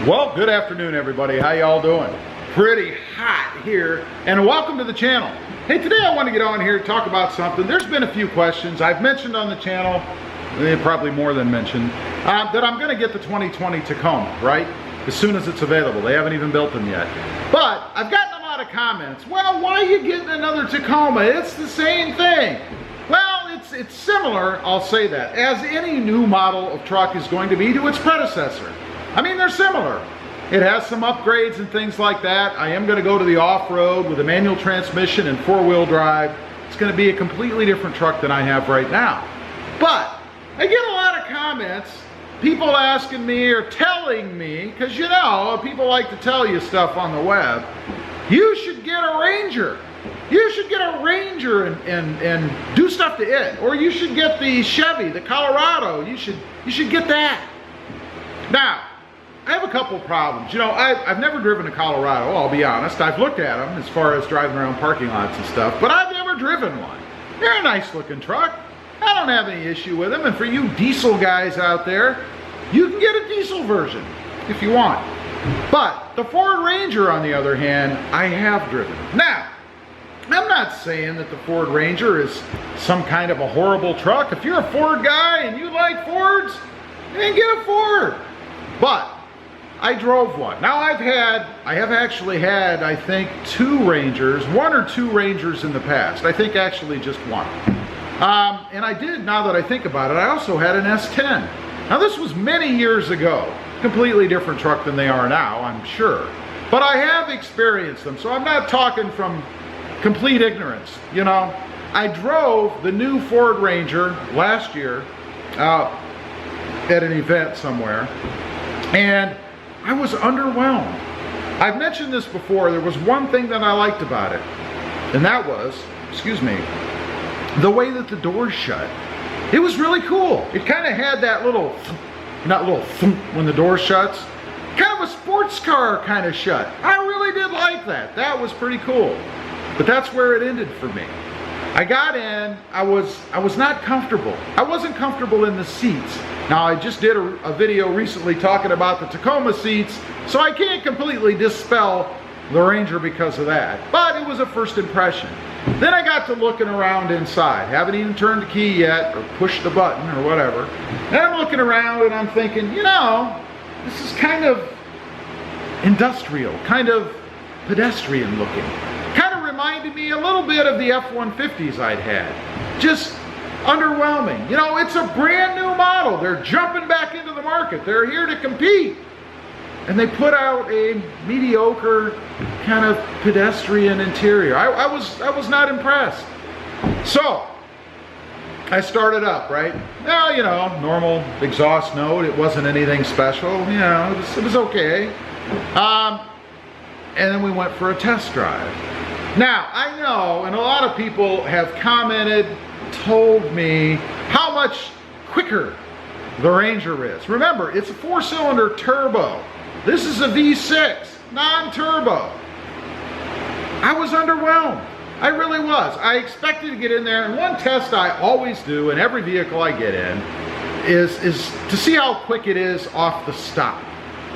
Well, good afternoon, everybody. How y'all doing? Pretty hot here, and welcome to the channel. Hey, today I want to get on here and talk about something. There's been a few questions I've mentioned on the channel, probably more than mentioned, that I'm going to get the 2020 Tacoma, right? As soon as it's available. They haven't even built them yet. But I've gotten a lot of comments. Well, why are you getting another Tacoma? It's the same thing. Well, it's similar, I'll say that, as any new model of truck is going to be to its predecessor. I mean, they're similar. It has some upgrades and things like that. I am going to go to the off-road with a manual transmission and four-wheel drive. It's going to be a completely different truck than I have right now. But I get a lot of comments, people asking me or telling me, because you know, people like to tell you stuff on the web, you should get a Ranger. You should get a Ranger and do stuff to it. Or you should get the Chevy, the Colorado. You should get that. Now, I have a couple problems. You know, I've never driven a Colorado, I'll be honest. I've looked at them as far as driving around parking lots and stuff, but I've never driven one. They're a nice looking truck. I don't have any issue with them. And for you diesel guys out there, you can get a diesel version if you want. But the Ford Ranger, on the other hand, I have driven. Now, I'm not saying that the Ford Ranger is some kind of a horrible truck. If you're a Ford guy and you like Fords, then get a Ford. But I drove one. Now I have actually had, I think, one or two Rangers in the past. I think actually just one. And I did, now that I think about it, I also had an S10. Now this was many years ago. Completely different truck than they are now, I'm sure. But I have experienced them, so I'm not talking from complete ignorance, you know. I drove the new Ford Ranger last year at an event somewhere, and I was underwhelmed. I've mentioned this before. There was one thing that I liked about it, and that was, the way that the doors shut. It was really cool. It kind of had that little, not little thump when the door shuts, kind of a sports car kind of shut. I really did like that. That was pretty cool. But that's where it ended for me. I got in, I was not comfortable. I wasn't comfortable in the seats. Now I just did a video recently talking about the Tacoma seats, so I can't completely dispel the Ranger because of that. But it was a first impression. Then I got to looking around inside. Haven't even turned the key yet or pushed the button or whatever. And I'm looking around and I'm thinking, you know, this is kind of industrial, kind of pedestrian looking. Reminded me a little bit of the F-150s I'd had. Just underwhelming. You know, it's a brand new model. They're jumping back into the market. They're here to compete. And they put out a mediocre kind of pedestrian interior. I was not impressed. So I started up, right? Well, you know, normal exhaust note. It wasn't anything special. You know, it was okay. And then we went for a test drive. Now, I know, and a lot of people have commented, told me how much quicker the Ranger is. Remember, it's a 4-cylinder turbo. This is a V6, non-turbo. I was underwhelmed. I really was. I expected to get in there, and one test I always do in every vehicle I get in is to see how quick it is off the stop,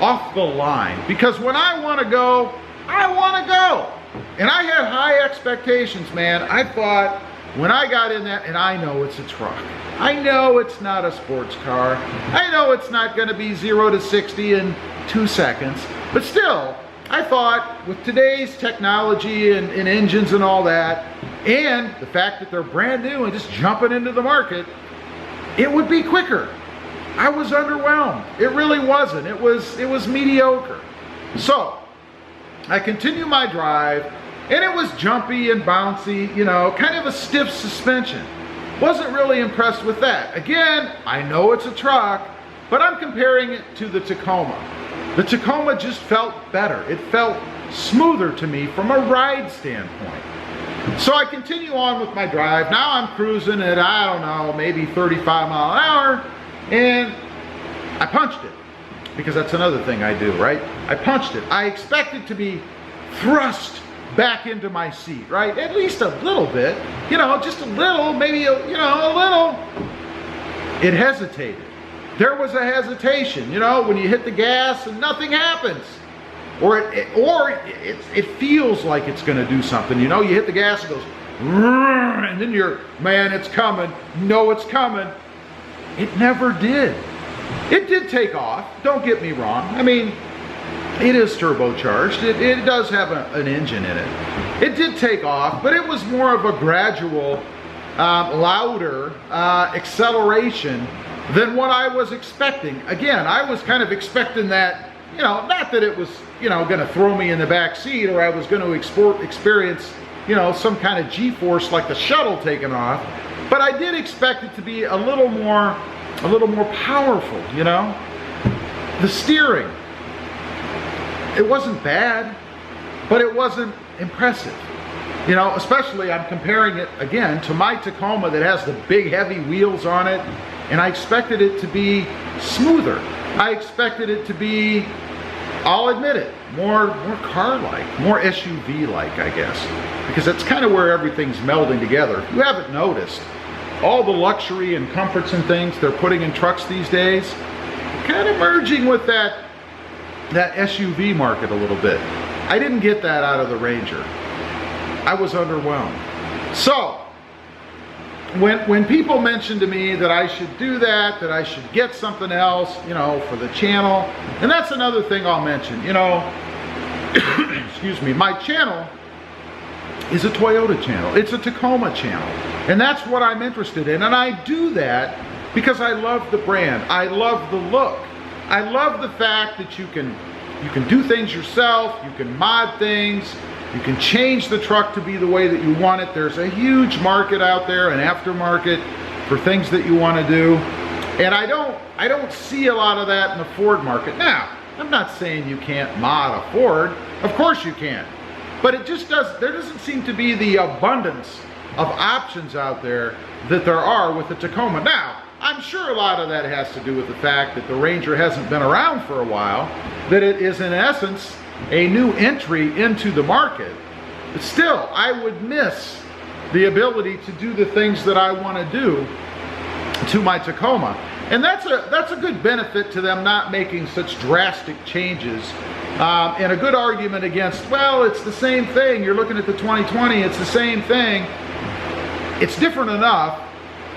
off the line. Because when I want to go, I want to go. And I had high expectations, man. I thought when I got in that, and I know it's a truck. I know it's not a sports car. I know it's not going to be 0 to 60 in 2 seconds. But still, I thought with today's technology and engines and all that, and the fact that they're brand new and just jumping into the market, it would be quicker. I was underwhelmed. It really wasn't. It was mediocre. So I continue my drive, and it was jumpy and bouncy, you know, kind of a stiff suspension. Wasn't really impressed with that. Again, I know it's a truck, but I'm comparing it to the Tacoma. The Tacoma just felt better. It felt smoother to me from a ride standpoint. So I continue on with my drive. Now I'm cruising at, I don't know, maybe 35 mile an hour, and I punched it. Because that's another thing I do, right? I punched it. I expected to be thrust back into my seat, right? At least a little bit, you know, just a little, maybe, you know, a little. It hesitated. there was a hesitation, you know, when you hit the gas and nothing happens. Or it feels like it's going to do something. You know, you hit the gas, it goes, and then you're, man, it's coming. No, it's coming. It never did. It did take off. Don't get me wrong. I mean, it is turbocharged. It does have an engine in it. It did take off, but it was more of a gradual, louder acceleration than what I was expecting. Again, I was kind of expecting that, you know, not that it was, you know, going to throw me in the back seat, or I was going to experience, you know, some kind of G-force like the shuttle taking off, but I did expect it to be a little more powerful, you know. The steering, it wasn't bad, but it wasn't impressive. You know, especially I'm comparing it again to my Tacoma that has the big heavy wheels on it, and I expected it to be smoother. I expected it to be, I'll admit it, more car-like, more SUV-like, I guess, because that's kind of where everything's melding together. If you haven't noticed, all the luxury and comforts and things they're putting in trucks these days, kind of merging with that SUV market a little bit. I didn't get that out of the Ranger. I was underwhelmed. So, when people mention to me that I should do that I should get something else, you know, for the channel, and that's another thing I'll mention, you know, excuse me, my channel is a Toyota channel. It's a Tacoma channel, and that's what I'm interested in, and I do that because I love the brand. I love the look. I love the fact that you can do things yourself, you can mod things, you can change the truck to be the way that you want it. There's a huge market out there, an aftermarket for things that you want to do. And I don't see a lot of that in the Ford market. Now, I'm not saying you can't mod a Ford. Of course you can. But it just there doesn't seem to be the abundance of options out there that there are with the Tacoma. Now, I'm sure a lot of that has to do with the fact that the Ranger hasn't been around for a while, that it is in essence a new entry into the market. But still, I would miss the ability to do the things that I want to do to my Tacoma. And that's a good benefit to them not making such drastic changes. And a good argument against, well, it's the same thing. You're looking at the 2020, it's the same thing. It's different enough,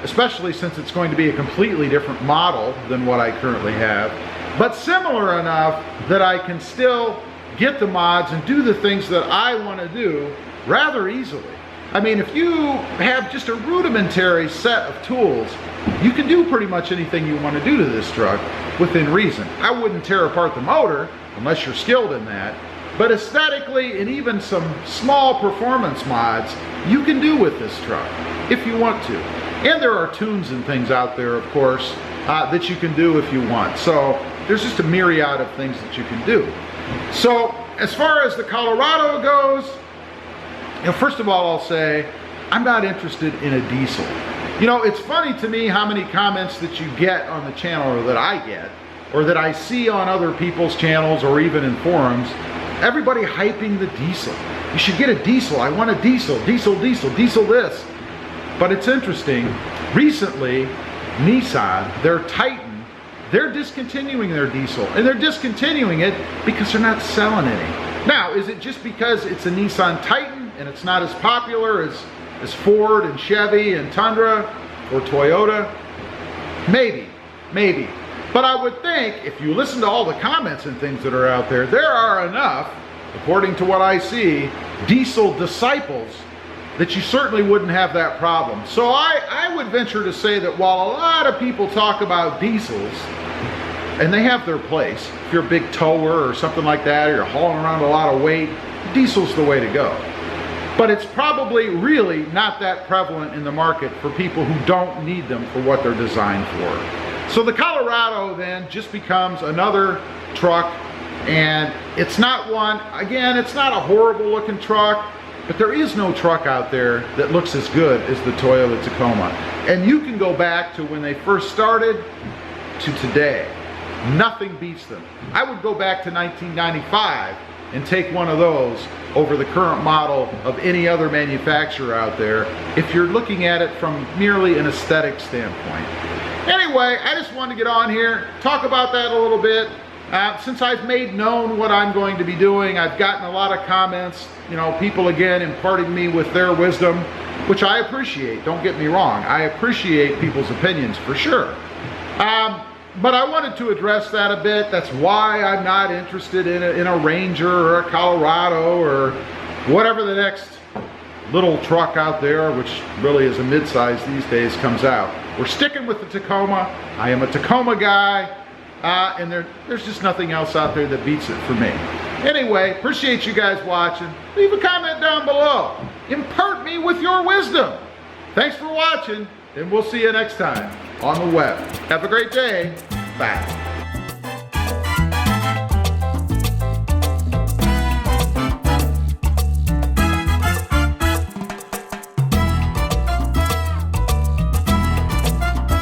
especially since it's going to be a completely different model than what I currently have, but similar enough that I can still get the mods and do the things that I want to do rather easily. I mean, if you have just a rudimentary set of tools, you can do pretty much anything you want to do to this truck within reason. I wouldn't tear apart the motor unless you're skilled in that, but aesthetically and even some small performance mods you can do with this truck if you want to. And there are tunes and things out there, of course, that you can do if you want. So there's just a myriad of things that you can do. So as far as the Colorado goes, you know, first of all, I'll say I'm not interested in a diesel. You know, it's funny to me how many comments that you get on the channel, or that I get, or that I see on other people's channels or even in forums, everybody hyping the diesel. You should get a diesel. I want a diesel, diesel this. But it's interesting, recently Nissan, their Titan, they're discontinuing their diesel, and they're discontinuing it because they're not selling any. Now, is it just because it's a Nissan Titan and it's not as popular as Ford and Chevy and Tundra or Toyota? Maybe. But I would think if you listen to all the comments and things that are out there, there are enough, according to what I see, diesel disciples that you certainly wouldn't have that problem. So I would venture to say that while a lot of people talk about diesels, and they have their place, if you're a big tower or something like that, or you're hauling around a lot of weight, diesel's the way to go. But it's probably really not that prevalent in the market for people who don't need them for what they're designed for. So the Colorado then just becomes another truck, and it's not one, again, it's not a horrible looking truck, but there is no truck out there that looks as good as the Toyota Tacoma. And you can go back to when they first started to today. Nothing beats them. I would go back to 1995 and take one of those over the current model of any other manufacturer out there if you're looking at it from merely an aesthetic standpoint. Anyway, I just wanted to get on here, talk about that a little bit. Since I've made known what I'm going to be doing, I've gotten a lot of comments, you know, people again imparting me with their wisdom, which I appreciate, don't get me wrong. I appreciate people's opinions for sure. But I wanted to address that a bit. That's why I'm not interested in a Ranger or a Colorado or whatever the next little truck out there, which really is a midsize these days, comes out. We're sticking with the Tacoma. I am a Tacoma guy, and there's just nothing else out there that beats it for me. Anyway, appreciate you guys watching. Leave a comment down below. Impart me with your wisdom. Thanks for watching, and we'll see you next time on the web. Have a great day. Bye.